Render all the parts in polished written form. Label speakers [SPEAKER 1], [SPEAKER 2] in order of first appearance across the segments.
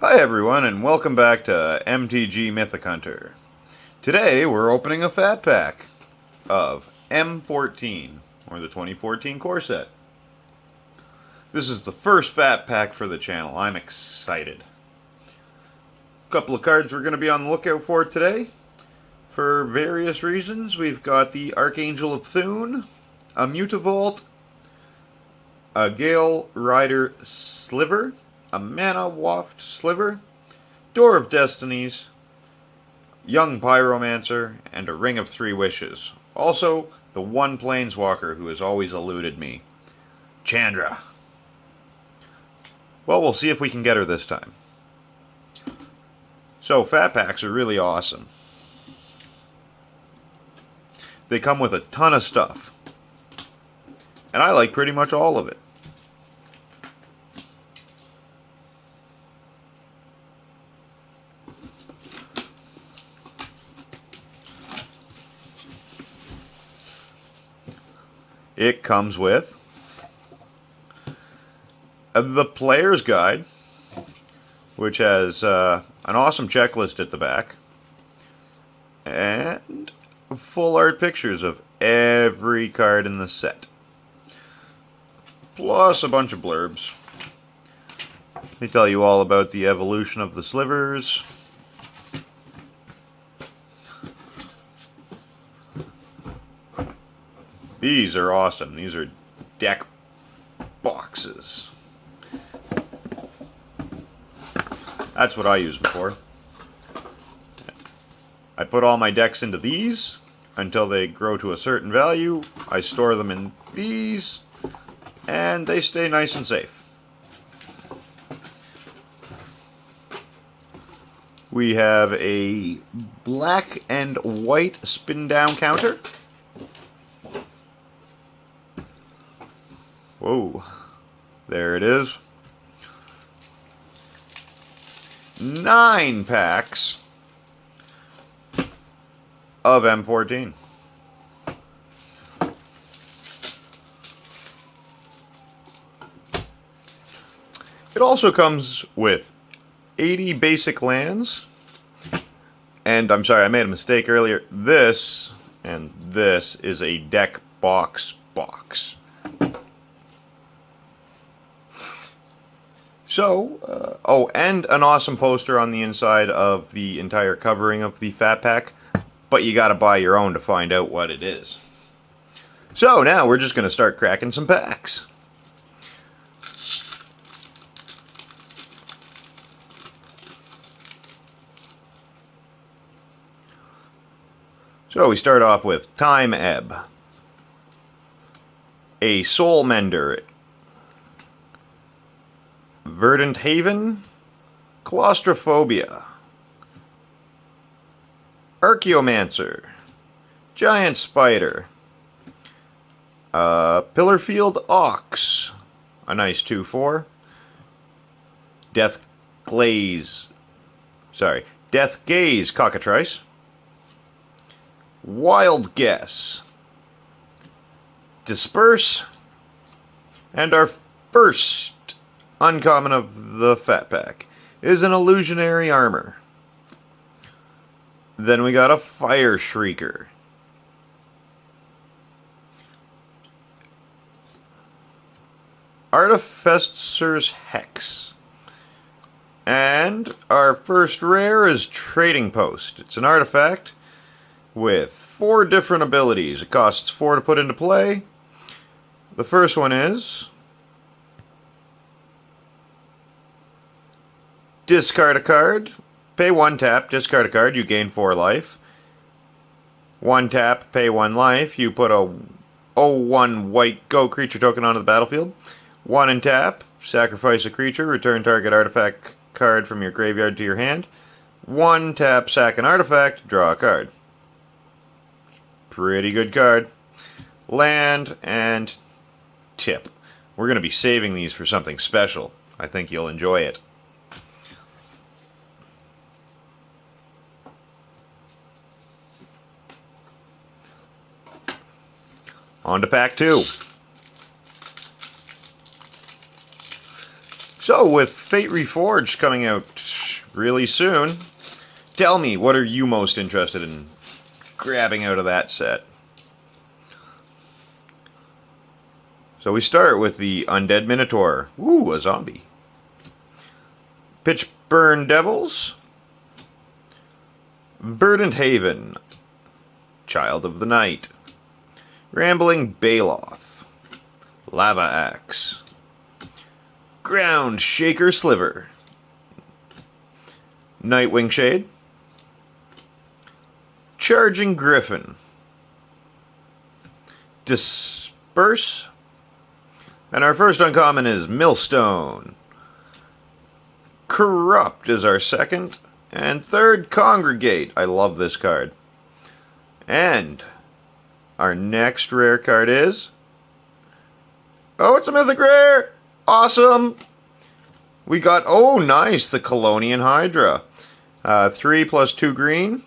[SPEAKER 1] Hi everyone, and welcome back to Mtg MythicHunter. Today we're opening a fat pack of M14, or the 2014 core set. This is the first fat pack for the channel. I'm excited. A couple of cards we're going to be on the lookout for today. For various reasons, we've got the Archangel of Thune, a Mutavault, a Gale Rider Sliver, a Mana Waft Sliver, Door of Destinies, Young Pyromancer, and a Ring of Three Wishes. Also, the one Planeswalker who has always eluded me, Chandra. Well, we'll see if we can get her this time. So, fat packs are really awesome. They come with a ton of stuff, and I like pretty much all of it. It comes with the player's guide, which has an awesome checklist at the back, and full art pictures of every card in the set, plus a bunch of blurbs. They tell you all about the evolution of the slivers, these are awesome. These are deck boxes. That's what I use them for. I put all my decks into these until they grow to a certain value. I store them in these, and they stay nice and safe. We have a black and white spin down counter. Whoa, there it is. 9 packs of M14. It also comes with 80 basic lands. And I'm sorry, I made a mistake earlier. This and this is a deck box. So, oh, and an awesome poster on the inside of the entire covering of the fat pack, but you gotta buy your own to find out what it is. So now we're just gonna start cracking some packs. So we start off with Time Ebb, a Soul Mender, Verdant Haven, Claustrophobia, Archaeomancer, Giant Spider, Pillarfield Ox, a nice 2/4, Death Gaze Cockatrice, Wild Guess, Disperse, and our first uncommon of the fat pack is an Illusionary Armor. Then we got a Fire Shrieker, Artificer's Hex, and our first rare is Trading Post. It's an artifact with 4 different abilities. It costs 4 to put into play. The first one is discard a card, pay 1 tap, discard a card, you gain 4 life. 1 tap, pay 1 life, you put a 0/1 white go creature token onto the battlefield. 1 and tap, sacrifice a creature, return target artifact card from your graveyard to your hand. 1 tap, sack an artifact, draw a card. Pretty good card. Land and tip. We're going to be saving these for something special. I think you'll enjoy it. On to pack 2. So with Fate Reforged coming out really soon. Tell me, what are you most interested in grabbing out of that set? So we start with the Undead Minotaur. Ooh, a zombie. Pitchburn Devils. Verdant Haven. Child of the Night. Rambling Baloth. Lava Axe. Ground Shaker Sliver. Nightwing Shade. Charging Griffin. Disperse. And our first uncommon is Millstone. Corrupt is our second. And third, Congregate. I love this card. And our next rare card is... oh, it's a mythic rare! Awesome! We got, oh nice, the Colonian Hydra. 3+2 green.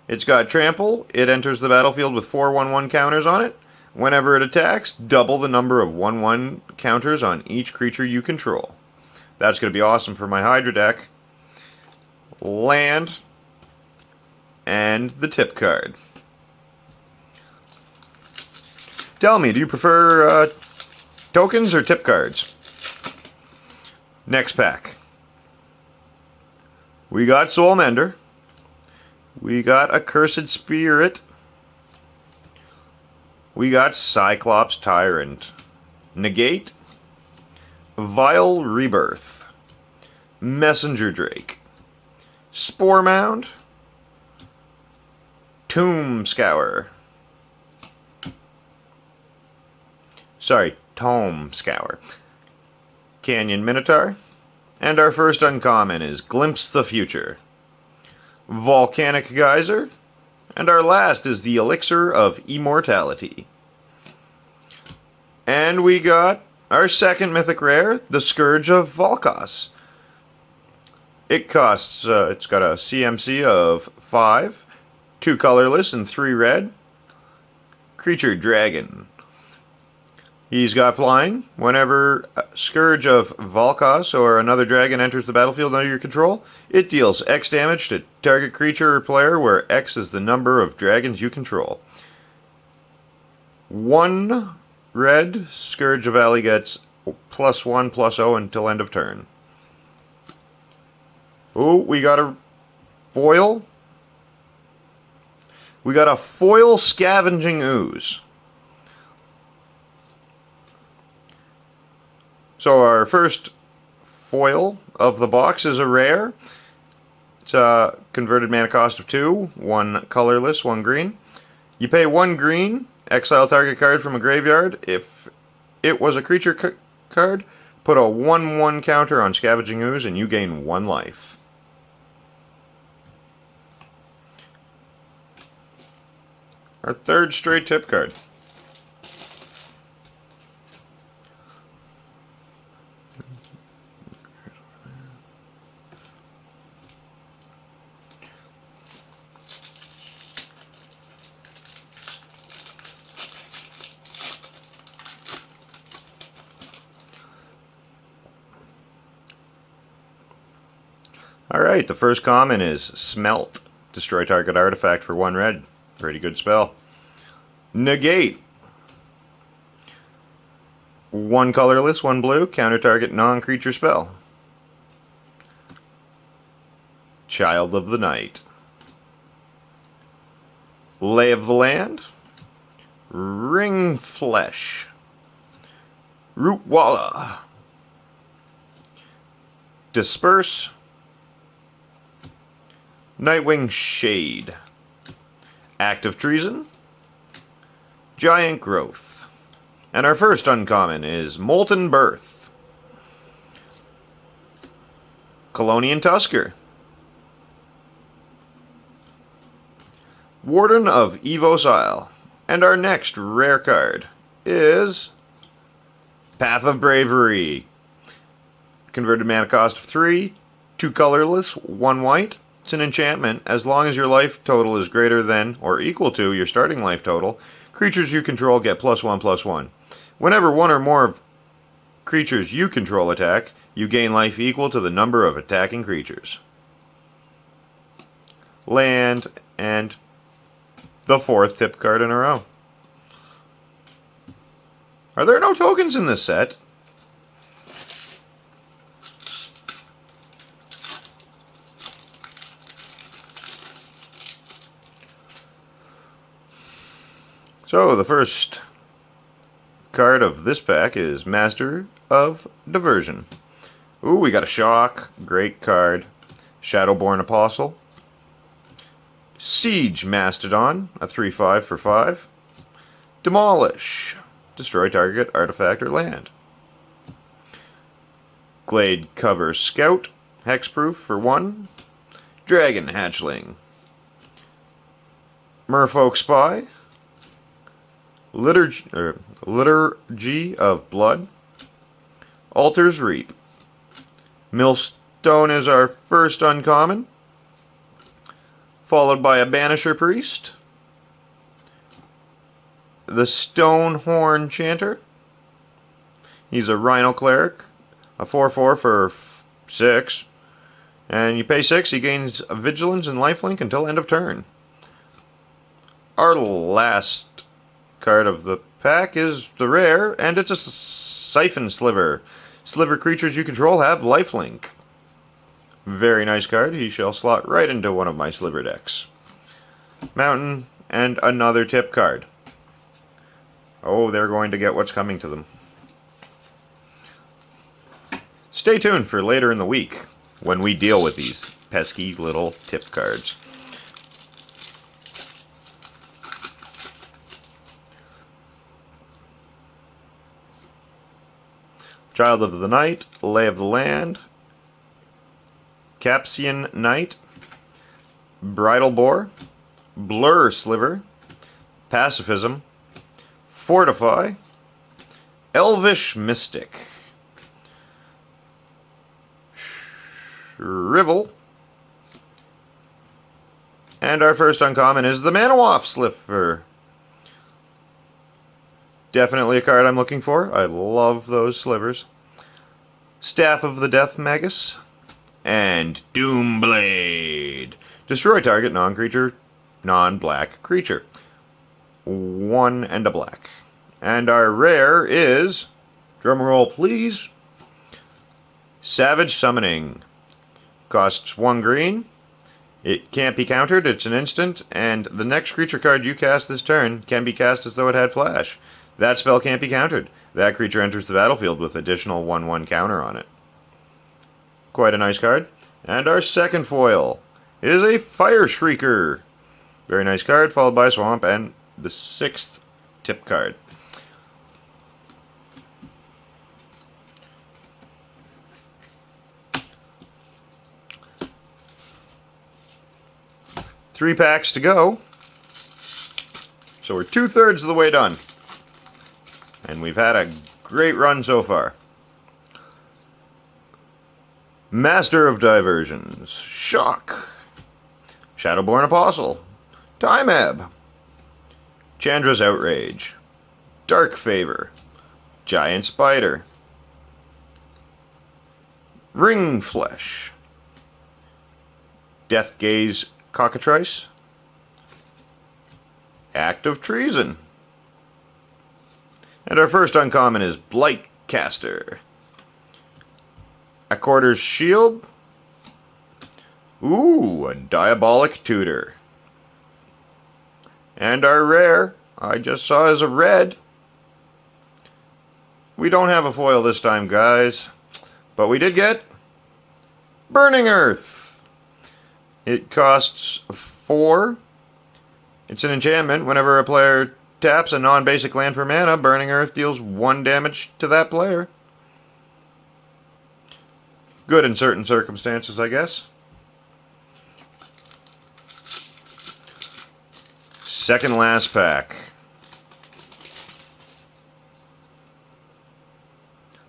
[SPEAKER 1] It's got trample. It enters the battlefield with 4 1/1 counters on it. Whenever it attacks, double the number of 1/1 counters on each creature you control. That's going to be awesome for my Hydra deck. Land. And the tip card. Tell me, do you prefer tokens or tip cards? Next pack. We got Soulmender. We got Accursed Spirit. We got Cyclops Tyrant. Negate. Vile Rebirth. Messenger Drake. Spore Mound. Tomb Scour. Sorry, Tome Scour. Canyon Minotaur. And our first uncommon is Glimpse the Future. Volcanic Geyser. And our last is the Elixir of Immortality. And we got our second mythic rare, the Scourge of Volkos. It costs, it's got a CMC of 5, 2 colorless and 3 red. Creature Dragon. He's got flying. Whenever Scourge of Volkos or another dragon enters the battlefield under your control, it deals X damage to target creature or player where X is the number of dragons you control. 1 red, Scourge of Valley gets +1/+0 until end of turn. Oh, we got a foil. We got a foil Scavenging Ooze. So our first foil of the box is a rare. It's a converted mana cost of 2, 1 colorless, 1 green. You pay 1 green, exile target card from a graveyard. If it was a creature card, put a 1/1 counter on Scavenging Ooze and you gain 1 life. Our third straight tip card. Alright, the first common is Smelt. Destroy target artifact for 1 red. Pretty good spell. Negate. 1 colorless, 1 blue. Counter target non-creature spell. Child of the Night. Lay of the Land. Ring Flesh. Rootwalla. Disperse. Nightwing Shade. Act of Treason. Giant Growth. And our first uncommon is Molten Birth. Colonian Tusker. Warden of Evos Isle. And our next rare card is Path of Bravery. Converted mana cost of 3, 2 colorless, 1 white. It's an enchantment. As long as your life total is greater than or equal to your starting life total, creatures you control get +1/+1. Whenever one or more creatures you control attack, you gain life equal to the number of attacking creatures. land, and the 4th tip card in a row. Are there no tokens in this set? So the first card of this pack is Master of Diversion. Ooh, we got a Shock, great card. Shadowborn Apostle. Siege Mastodon, a 3/5 for 5. Demolish, destroy target artifact or land. Glade Cover Scout, hexproof for 1. Dragon Hatchling. Merfolk Spy. Liturgy of Blood. Altar's Reap. Millstone is our first uncommon, followed by a Banisher Priest. The Stonehorn Chanter. He's a Rhino Cleric, a 4/4 for 6. And you pay 6, he gains Vigilance and Lifelink until end of turn. Our last card of the pack is the rare, and it's a Siphon Sliver. Sliver creatures you control have lifelink. Very nice card. He shall slot right into one of my Sliver decks. Mountain, and another tip card. Oh, they're going to get what's coming to them. Stay tuned for later in the week when we deal with these pesky little tip cards. Child of the Night, Lay of the Land, Capsian Knight, Bridal Boar, Blur Sliver, Pacifism, Fortify, Elvish Mystic, Shrivel, and our first uncommon is the Manawaf Sliver. Definitely a card I'm looking for. I love those slivers. Staff of the Death Magus. And Doomblade. Destroy target non-creature, non-black creature. 1 and a black. And our rare is, drumroll please, Savage Summoning. Costs 1 green. It can't be countered, it's an instant, and the next creature card you cast this turn can be cast as though it had flash. That spell can't be countered. That creature enters the battlefield with additional 1/1 counter on it. Quite a nice card. And our second foil is a Fire Shrieker. Very nice card, followed by Swamp, and the 6th tip card. Three packs to go. So we're 2/3 of the way done. And we've had a great run so far. Master of Diversions, Shock, Shadowborn Apostle, Time Ebb, Chandra's Outrage, Dark Favor, Giant Spider, Ring Flesh, Death Gaze Cockatrice, Act of Treason, and our first uncommon is Blightcaster. A Quarter's Shield. Ooh, a Diabolic Tutor. And our rare, I just saw as a red. We don't have a foil this time, guys. But we did get Burning Earth. It costs 4. It's an enchantment. Whenever a player taps a non-basic land for mana, Burning Earth deals 1 damage to that player. Good in certain circumstances, I guess. Second last pack.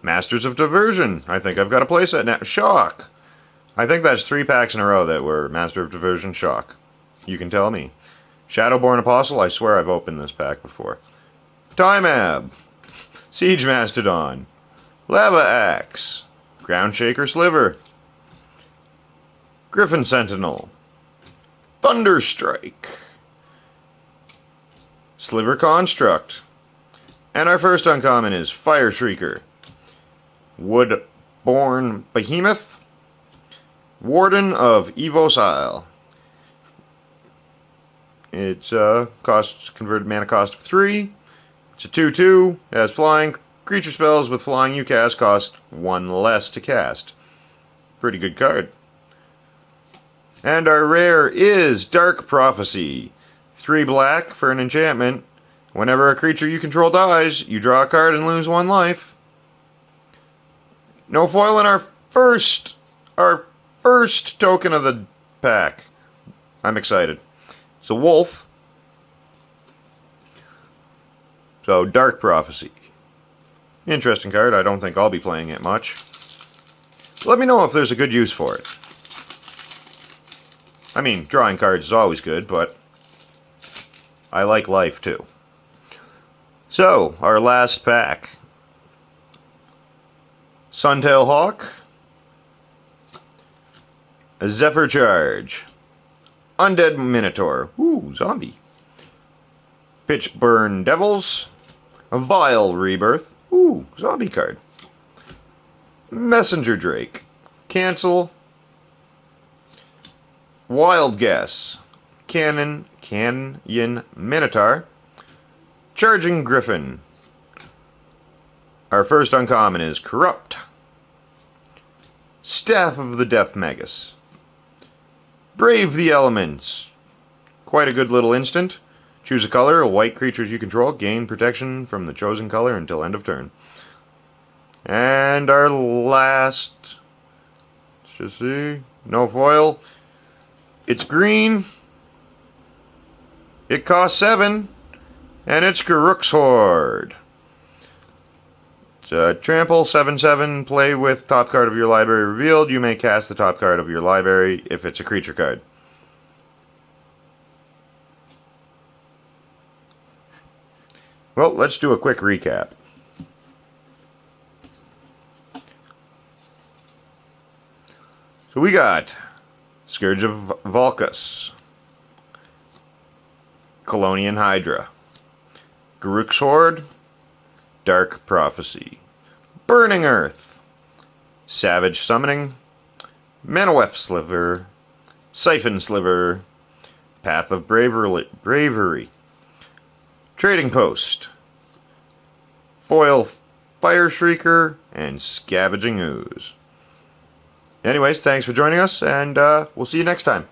[SPEAKER 1] Masters of Diversion. I think I've got a playset now. Shock. I think that's 3 packs in a row that were Master of Diversion Shock. You can tell me. Shadowborn Apostle. I swear I've opened this pack before. Time Ebb. Siege Mastodon. Lava Axe. Ground Shaker Sliver. Griffin Sentinel. Thunderstrike, Sliver Construct, and our first uncommon is Fire Shrieker, Woodborn Behemoth, Warden of Evos Isle. It's converted mana cost of 3. It's a 2/2. It has flying. Creature spells with flying you cast cost 1 less to cast. Pretty good card. And our rare is Dark Prophecy. 3 black for an enchantment. Whenever a creature you control dies, you draw a card and lose 1 life. No foil in our first token of the pack. I'm excited. It's a wolf. So, Dark Prophecy. Interesting card. I don't think I'll be playing it much. Let me know if there's a good use for it. I mean, drawing cards is always good, but I like life too. So, our last pack. Suntail Hawk, a Zephyr Charge, Undead Minotaur, ooh, zombie, Pitchburn Devils, a Vile Rebirth, ooh, zombie card, Messenger Drake, Cancel, Wild Guess, Canyon Minotaur, Charging Griffin. Our first uncommon is Corrupt, Staff of the Death Magus, Brave the Elements. Quite a good little instant. Choose a color, a white creatures you control, gain protection from the chosen color until end of turn. And our last, let's just see, no foil. It's green, it costs 7, and it's Garruk's Horde. Trample 7/7, play with top card of your library revealed. You may cast the top card of your library if it's a creature card. Well, let's do a quick recap. So we got Scourge of Volcus, Colonian Hydra, Garruk's Horde, Dark Prophecy, Burning Earth, Savage Summoning, Manawef Sliver, Siphon Sliver, Path of Bravery, Trading Post, Foil Fire Shrieker, and Scavenging Ooze. Anyways, thanks for joining us, and we'll see you next time.